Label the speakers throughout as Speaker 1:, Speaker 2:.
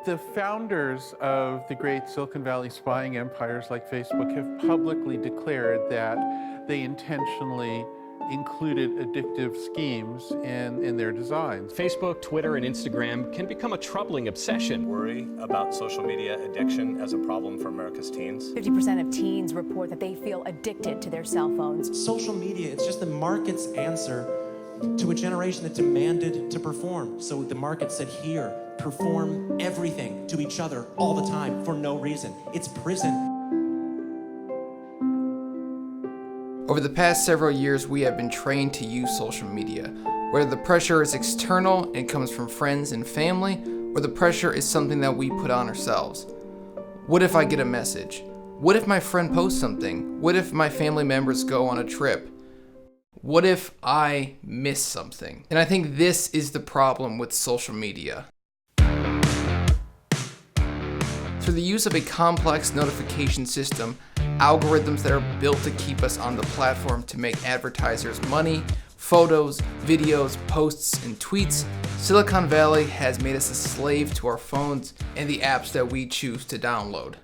Speaker 1: The founders of the great Silicon Valley spying empires like Facebook have publicly declared that they intentionally included addictive schemes in their designs.
Speaker 2: Facebook, Twitter, and Instagram can become a troubling obsession.
Speaker 3: Worry about social media addiction as a problem for America's teens.
Speaker 4: 50% of teens report that they feel addicted to their cell phones.
Speaker 5: Social media, it's just the market's answer to a generation that demanded to perform. So the market said, here, perform everything to each other all the time for no reason. It's prison.
Speaker 6: Over the past several years, we have been trained to use social media, whether the pressure is external and comes from friends and family, or the pressure is something that we put on ourselves. What if I get a message? What if my friend posts something? What if my family members go on a trip? What if I miss something? And I think this is the problem with social media. Through the use of a complex notification system, algorithms that are built to keep us on the platform to make advertisers money, photos, videos, posts, and tweets, Silicon Valley has made us a slave to our phones and the apps that we choose to download.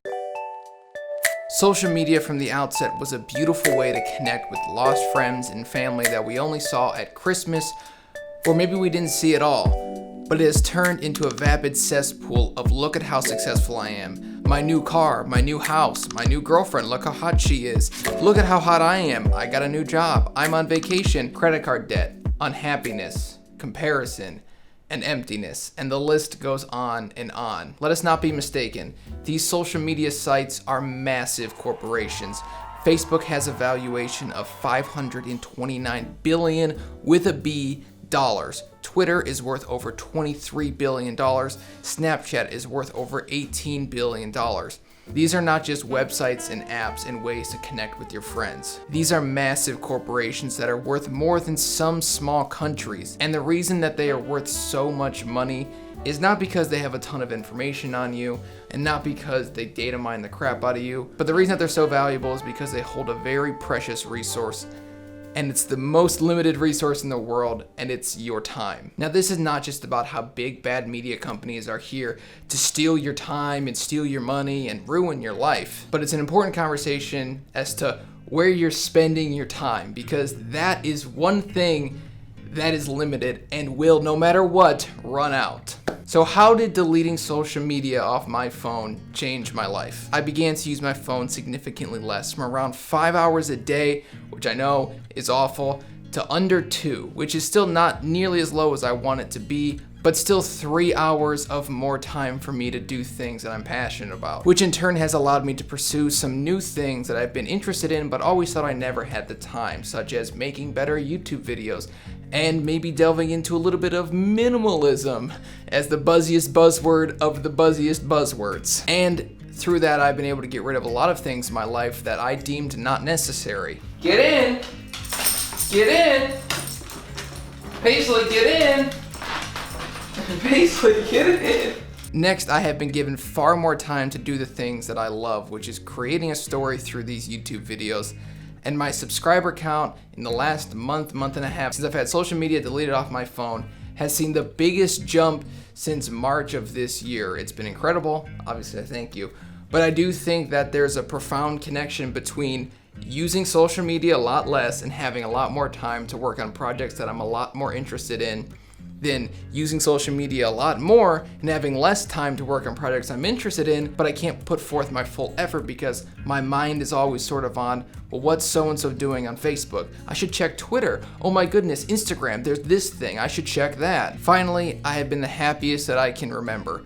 Speaker 6: Social media from the outset was a beautiful way to connect with lost friends and family that we only saw at Christmas, or maybe we didn't see at all. But it has turned into a vapid cesspool of look at how successful I am. My new car, my new house, my new girlfriend, look how hot she is. Look at how hot I am, I got a new job, I'm on vacation, credit card debt, unhappiness, comparison, and emptiness, and the list goes on and on. Let us not be mistaken, these social media sites are massive corporations. Facebook has a valuation of $529 billion with a B dollars. Twitter is worth over $23 billion. Snapchat is worth over $18 billion. These are not just websites and apps and ways to connect with your friends. These are massive corporations that are worth more than some small countries. And the reason that they are worth so much money is not because they have a ton of information on you and not because they data mine the crap out of you, but the reason that they're so valuable is because they hold a very precious resource. And it's the most limited resource in the world, and it's your time. Now, this is not just about how big bad media companies are here to steal your time and steal your money and ruin your life, but it's an important conversation as to where you're spending your time, because that is one thing that is limited and will, no matter what, run out. So how did deleting social media off my phone change my life? I began to use my phone significantly less, from around 5 hours a day, which I know is awful, to under 2, which is still not nearly as low as I want it to be, but still 3 hours of more time for me to do things that I'm passionate about, which in turn has allowed me to pursue some new things that I've been interested in but always thought I never had the time, such as making better YouTube videos, and maybe delving into a little bit of minimalism as the buzziest buzzword of the buzziest buzzwords. And through that, I've been able to get rid of a lot of things in my life that I deemed not necessary. Get in! Get in! Paisley, get in! Paisley, get in! Next, I have been given far more time to do the things that I love, which is creating a story through these YouTube videos. And my subscriber count in the last month and a half, since I've had social media deleted off my phone, has seen the biggest jump since March of this year. It's been incredible. Obviously, I thank you. But I do think that there's a profound connection between using social media a lot less and having a lot more time to work on projects that I'm a lot more interested in, than using social media a lot more and having less time to work on projects I'm interested in, but I can't put forth my full effort because my mind is always sort of on, well, what's so-and-so doing on Facebook? I should check Twitter. Oh my goodness, Instagram, there's this thing, I should check that. Finally, I have been the happiest that I can remember.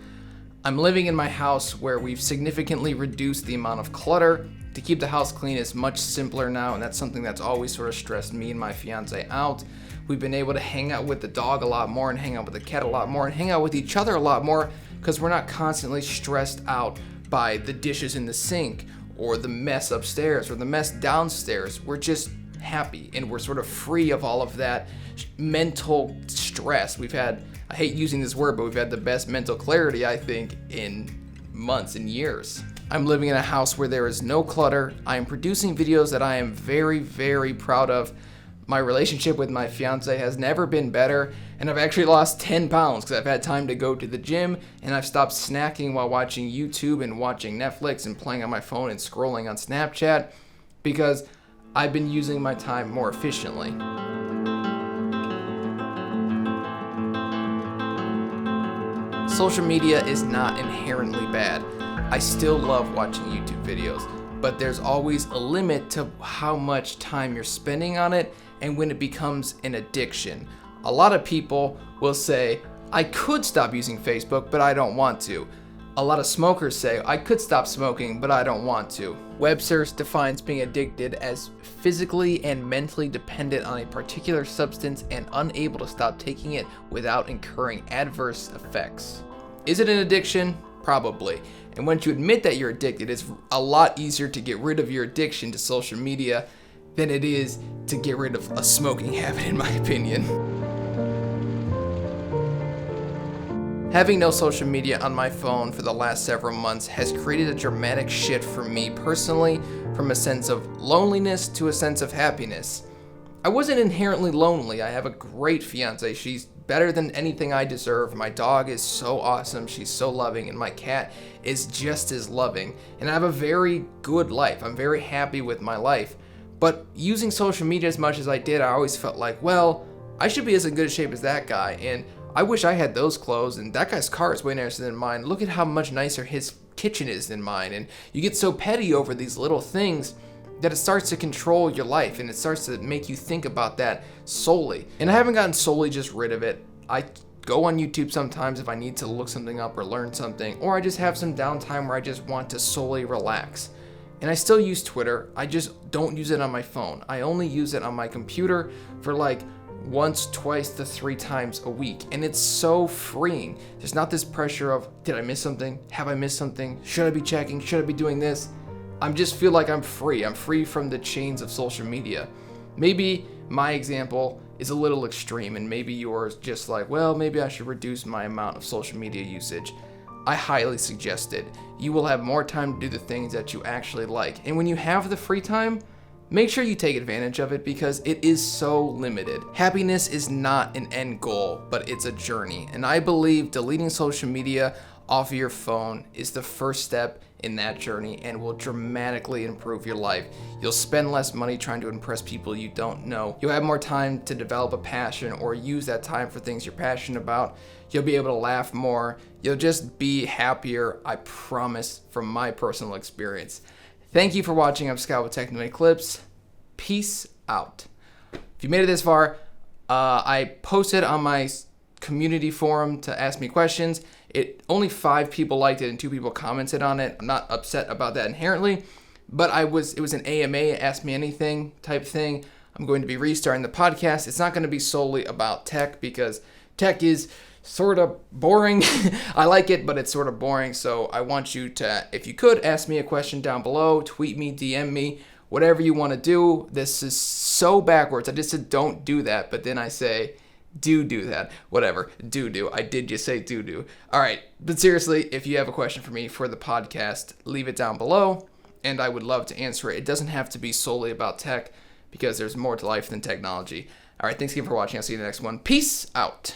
Speaker 6: I'm living in my house where we've significantly reduced the amount of clutter. To keep the house clean is much simpler now, and that's something that's always sort of stressed me and my fiance out. We've been able to hang out with the dog a lot more and hang out with the cat a lot more and hang out with each other a lot more because we're not constantly stressed out by the dishes in the sink or the mess upstairs or the mess downstairs. We're just happy and we're sort of free of all of that mental stress. We've had, I hate using this word, but we've had the best mental clarity, I think, in months and years. I'm living in a house where there is no clutter. I am producing videos that I am very, very proud of. My relationship with my fiance has never been better, and I've actually lost 10 pounds because I've had time to go to the gym, and I've stopped snacking while watching YouTube and watching Netflix and playing on my phone and scrolling on Snapchat because I've been using my time more efficiently. Social media is not inherently bad. I still love watching YouTube videos, but there's always a limit to how much time you're spending on it and when it becomes an addiction. A lot of people will say, I could stop using Facebook, but I don't want to. A lot of smokers say, I could stop smoking, but I don't want to. Webster defines being addicted as physically and mentally dependent on a particular substance and unable to stop taking it without incurring adverse effects. Is it an addiction? Probably. And once you admit that you're addicted, it's a lot easier to get rid of your addiction to social media than it is to get rid of a smoking habit, in my opinion. Having no social media on my phone for the last several months has created a dramatic shift for me personally, from a sense of loneliness to a sense of happiness. I wasn't inherently lonely. I have a great fiance. She's better than anything I deserve. My dog is so awesome. She's so loving, and my cat is just as loving. And I have a very good life. I'm very happy with my life. But using social media as much as I did, I always felt like, well, I should be as in good shape as that guy, and I wish I had those clothes, and that guy's car is way nicer than mine. Look at how much nicer his kitchen is than mine. And you get so petty over these little things that it starts to control your life, and it starts to make you think about that solely. And I haven't gotten solely just rid of it. I go on YouTube sometimes if I need to look something up or learn something, or I just have some downtime where I just want to solely relax. And I still use Twitter. I just don't use it on my phone. I only use it on my computer for like once, twice to 3 times a week. And it's so freeing. There's not this pressure of, did I miss something? Have I missed something? Should I be checking? Should I be doing this? I just feel like I'm free. I'm free from the chains of social media. Maybe my example is a little extreme, and maybe yours just like, well, maybe I should reduce my amount of social media usage. I highly suggest it. You will have more time to do the things that you actually like. And when you have the free time, make sure you take advantage of it because it is so limited. Happiness is not an end goal, but it's a journey. And I believe deleting social media off of your phone is the first step in that journey and will dramatically improve your life. You'll spend less money trying to impress people you don't know. You'll have more time to develop a passion or use that time for things you're passionate about. You'll be able to laugh more. You'll just be happier, I promise, from my personal experience. Thank you for watching. I'm Scott with Techno Eclipse. Peace out. If you made it this far, I posted on my community forum to ask me questions. Only 5 people liked it and 2 people commented on it. I'm not upset about that inherently, but it was an AMA, Ask Me Anything type thing. I'm going to be restarting the podcast. It's not going to be solely about tech because tech is sort of boring. I like it, but it's sort of boring. So I want you to, if you could, ask me a question down below, tweet me, DM me, whatever you want to do. This is so backwards. I just said don't do that, but then I say do that. Whatever. Do. I did just say do. All right. But seriously, if you have a question for me for the podcast, leave it down below, and I would love to answer it. It doesn't have to be solely about tech because there's more to life than technology. All right. Thanks again for watching. I'll see you in the next one. Peace out.